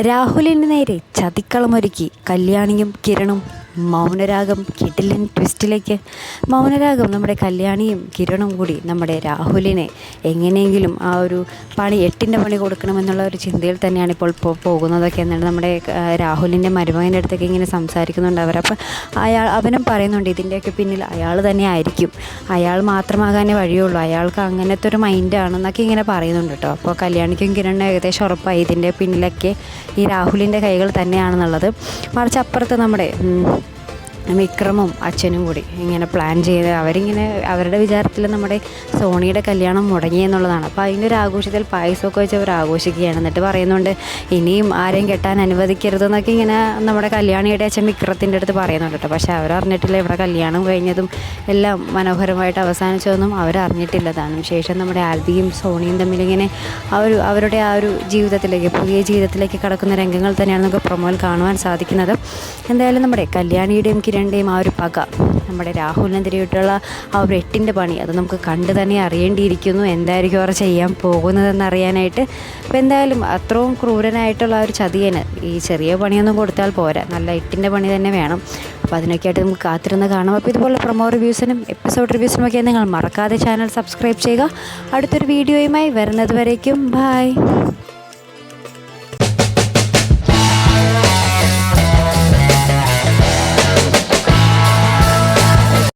രാഹുലിന് നേരെ ചതിക്കളമൊരുക്കി കല്യാണിയും കിരണും. മൗനരാഗം കിടിലൻ ട്വിസ്റ്റിലേക്ക്. മൗനരാഗം നമ്മുടെ കല്യാണിയും കിരണും കൂടി നമ്മുടെ രാഹുലിനെ എങ്ങനെയെങ്കിലും ആ ഒരു പണി 8ൻ്റെ പണി കൊടുക്കണമെന്നുള്ള ഒരു ചിന്തയിൽ തന്നെയാണ് ഇപ്പോൾ പോകുന്നതൊക്കെ എന്നാണ് നമ്മുടെ രാഹുലിൻ്റെ മരുമകൻ്റെ അടുത്തൊക്കെ ഇങ്ങനെ സംസാരിക്കുന്നുണ്ട് അവർ. അപ്പോൾ അവനും പറയുന്നുണ്ട് ഇതിൻ്റെയൊക്കെ പിന്നിൽ അയാൾ തന്നെ ആയിരിക്കും, അയാൾ മാത്രമാകാനേ വഴിയുള്ളൂ, അയാൾക്ക് അങ്ങനത്തെ ഒരു മൈൻഡാണെന്നൊക്കെ ഇങ്ങനെ പറയുന്നുണ്ട് കേട്ടോ. അപ്പോൾ കല്യാണിക്കും കിരണിനും ഏകദേശം ഉറപ്പായി ഇതിൻ്റെ പിന്നിലൊക്കെ ഈ രാഹുലിൻ്റെ കൈകൾ തന്നെയാണെന്നുള്ളത്. മറിച്ച് അപ്പുറത്ത് നമ്മുടെ വിക്രമും അച്ഛനും കൂടി ഇങ്ങനെ പ്ലാൻ ചെയ്ത് അവരിങ്ങനെ അവരുടെ വിചാരത്തിൽ നമ്മുടെ സോണിയുടെ കല്യാണം മുടങ്ങി എന്നുള്ളതാണ്. അപ്പോൾ അതിൻ്റെ ഒരു ആഘോഷത്തിൽ പായസമൊക്കെ വെച്ച് അവർ ആഘോഷിക്കുകയാണ്. എന്നിട്ട് പറയുന്നുണ്ട് ഇനിയും ആരെയും കെട്ടാൻ അനുവദിക്കരുതെന്നൊക്കെ ഇങ്ങനെ നമ്മുടെ കല്യാണിയുടെ അച്ഛൻ വിക്രത്തിൻ്റെ അടുത്ത് പറയുന്നുണ്ട് കേട്ടോ. പക്ഷേ അവരറിഞ്ഞിട്ടില്ല ഇവിടെ കല്യാണം കഴിഞ്ഞതും എല്ലാം മനോഹരമായിട്ട് അവസാനിച്ചതൊന്നും അവരറിഞ്ഞിട്ടില്ലതാണ്. ശേഷം നമ്മുടെ ആൽബിയും സോണിയും തമ്മിലിങ്ങനെ അവരുടെ ആ ഒരു ജീവിതത്തിലേക്ക് പുതിയ ജീവിതത്തിലേക്ക് കടക്കുന്ന രംഗങ്ങൾ തന്നെയാണ് നമുക്ക് പ്രൊമോയിൽ കാണുവാൻ സാധിക്കുന്നത്. എന്തായാലും നമ്മുടെ കല്യാണിയുടെയും കിരണിൻ്റെയും ആ ഒരു പക, നമ്മുടെ രാഹുലിനെതിരെയായിട്ടുള്ള ആ ഒരു 8ൻ്റെ പണി, അത് നമുക്ക് കണ്ട് തന്നെ അറിയേണ്ടിയിരിക്കുന്നു. എന്തായിരിക്കും അവർ ചെയ്യാൻ പോകുന്നതെന്ന് അറിയാനായിട്ട്. അപ്പോൾ എന്തായാലും അത്രയും ക്രൂരനായിട്ടുള്ള ആ ഒരു ചതിയന് ഈ ചെറിയ പണിയൊന്നും കൊടുത്താൽ പോരാ, നല്ല 8ൻ്റെ പണി തന്നെ വേണം. അപ്പോൾ അതിനൊക്കെയായിട്ട് നമുക്ക് കാത്തിരുന്ന് കാണാം. അപ്പോൾ ഇതുപോലെ പ്രൊമോ റിവ്യൂസിനും എപ്പിസോഡ് റിവ്യൂസിനുമൊക്കെ നിങ്ങൾ മറക്കാതെ ചാനൽ സബ്സ്ക്രൈബ് ചെയ്യുക. അടുത്തൊരു വീഡിയോയുമായി വരുന്നത് വരേക്കും ബൈ.